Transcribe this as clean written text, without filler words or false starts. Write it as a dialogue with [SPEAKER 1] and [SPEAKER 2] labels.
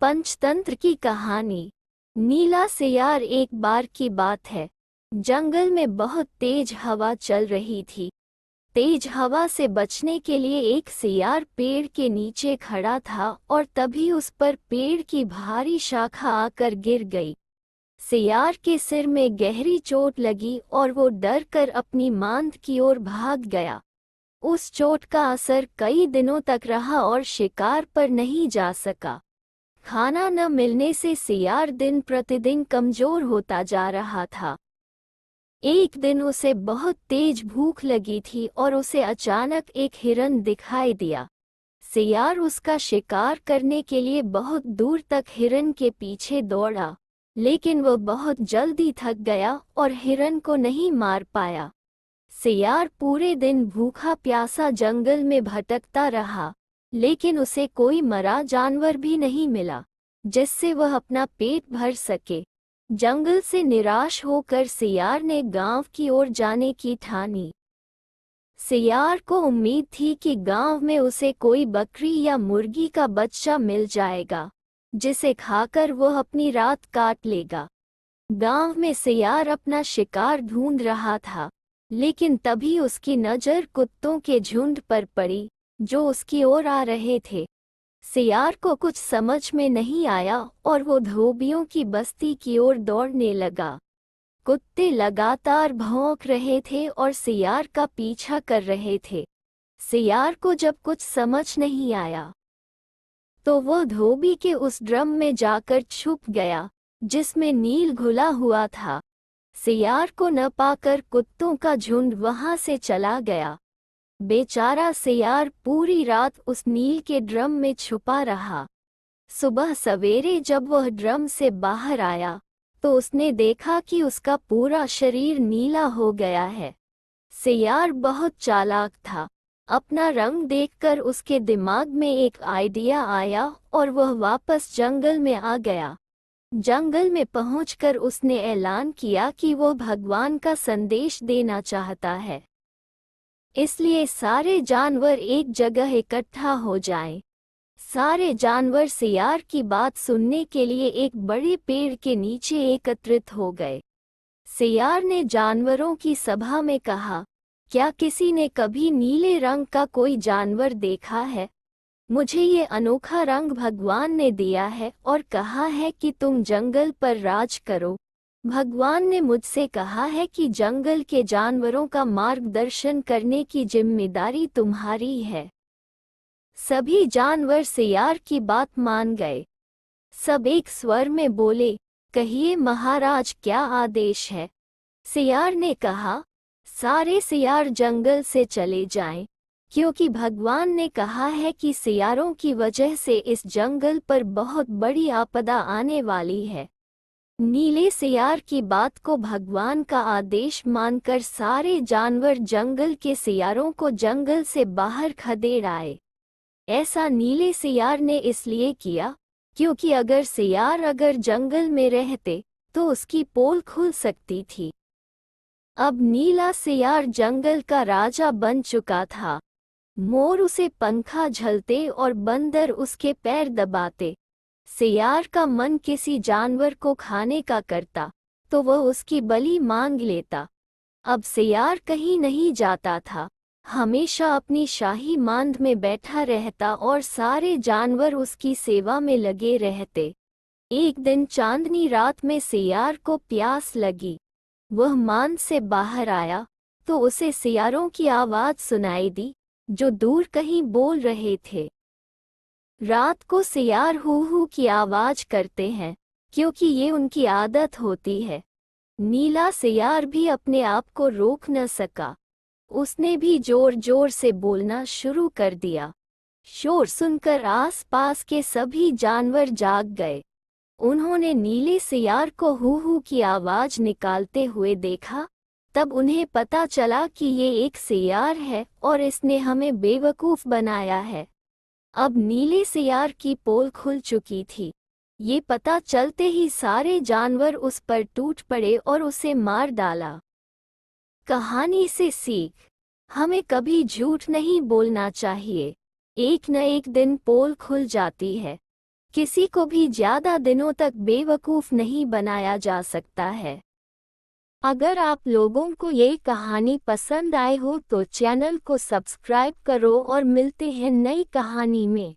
[SPEAKER 1] पंचतंत्र की कहानी। नीला सियार। एक बार की बात है, जंगल में बहुत तेज हवा चल रही थी। तेज हवा से बचने के लिए एक सियार पेड़ के नीचे खड़ा था और तभी उस पर पेड़ की भारी शाखा आकर गिर गई। सियार के सिर में गहरी चोट लगी और वो डर कर अपनी मांद की ओर भाग गया। उस चोट का असर कई दिनों तक रहा और शिकार पर नहीं जा सका। खाना न मिलने से सियार दिन प्रतिदिन कमजोर होता जा रहा था। एक दिन उसे बहुत तेज भूख लगी थी और उसे अचानक एक हिरन दिखाई दिया। सियार उसका शिकार करने के लिए बहुत दूर तक हिरन के पीछे दौड़ा, लेकिन वह बहुत जल्दी थक गया और हिरन को नहीं मार पाया। सियार पूरे दिन भूखा प्यासा जंगल में भटकता रहा, लेकिन उसे कोई मरा जानवर भी नहीं मिला जिससे वह अपना पेट भर सके। जंगल से निराश होकर सियार ने गांव की ओर जाने की ठानी। सियार को उम्मीद थी कि गांव में उसे कोई बकरी या मुर्गी का बच्चा मिल जाएगा, जिसे खाकर वह अपनी रात काट लेगा। गांव में सियार अपना शिकार ढूंढ रहा था, लेकिन तभी उसकी नज़र कुत्तों के झुंड पर पड़ी जो उसकी ओर आ रहे थे। सियार को कुछ समझ में नहीं आया और वो धोबियों की बस्ती की ओर दौड़ने लगा। कुत्ते लगातार भौंक रहे थे और सियार का पीछा कर रहे थे। सियार को जब कुछ समझ नहीं आया तो वह धोबी के उस ड्रम में जाकर छुप गया जिसमें नील घुला हुआ था। सियार को न पाकर कुत्तों का झुंड वहां से चला गया। बेचारा सियार पूरी रात उस नील के ड्रम में छुपा रहा। सुबह सवेरे जब वह ड्रम से बाहर आया तो उसने देखा कि उसका पूरा शरीर नीला हो गया है। सियार बहुत चालाक था। अपना रंग देखकर उसके दिमाग में एक आइडिया आया और वह वापस जंगल में आ गया। जंगल में पहुंचकर उसने ऐलान किया कि वो भगवान का संदेश देना चाहता है, इसलिए सारे जानवर एक जगह इकट्ठा हो जाएं। सारे जानवर सियार की बात सुनने के लिए एक बड़े पेड़ के नीचे एकत्रित हो गए। सियार ने जानवरों की सभा में कहा, क्या किसी ने कभी नीले रंग का कोई जानवर देखा है? मुझे ये अनोखा रंग भगवान ने दिया है और कहा है कि तुम जंगल पर राज करो। भगवान ने मुझसे कहा है कि जंगल के जानवरों का मार्गदर्शन करने की जिम्मेदारी तुम्हारी है। सभी जानवर सियार की बात मान गए। सब एक स्वर में बोले, कहिए महाराज, क्या आदेश है? सियार ने कहा, सारे सियार जंगल से चले जाएं, क्योंकि भगवान ने कहा है कि सियारों की वजह से इस जंगल पर बहुत बड़ी आपदा आने वाली है। नीले सियार की बात को भगवान का आदेश मानकर सारे जानवर जंगल के सियारों को जंगल से बाहर खदेड़ आए। ऐसा नीले सियार ने इसलिए किया क्योंकि अगर जंगल में रहते तो उसकी पोल खुल सकती थी। अब नीला सियार जंगल का राजा बन चुका था। मोर उसे पंखा झलते और बंदर उसके पैर दबाते। सियार का मन किसी जानवर को खाने का करता तो वह उसकी बलि मांग लेता। अब सियार कहीं नहीं जाता था, हमेशा अपनी शाही मांद में बैठा रहता और सारे जानवर उसकी सेवा में लगे रहते। एक दिन चांदनी रात में सियार को प्यास लगी। वह मांद से बाहर आया तो उसे सियारों की आवाज सुनाई दी जो दूर कहीं बोल रहे थे। रात को सियार हू हू की आवाज करते हैं क्योंकि ये उनकी आदत होती है। नीला सियार भी अपने आप को रोक न सका। उसने भी जोर जोर से बोलना शुरू कर दिया। शोर सुनकर आस-पास के सभी जानवर जाग गए। उन्होंने नीले सियार को हू हू की आवाज निकालते हुए देखा। तब उन्हें पता चला कि ये एक सियार है और इसने हमें बेवकूफ बनाया है। अब नीले सियार की पोल खुल चुकी थी। ये पता चलते ही सारे जानवर उस पर टूट पड़े और उसे मार डाला। कहानी से सीख, हमें कभी झूठ नहीं बोलना चाहिए। एक न एक दिन पोल खुल जाती है। किसी को भी ज्यादा दिनों तक बेवकूफ नहीं बनाया जा सकता है। अगर आप लोगों को ये कहानी पसंद आए हो तो चैनल को सब्सक्राइब करो और मिलते हैं नई कहानी में।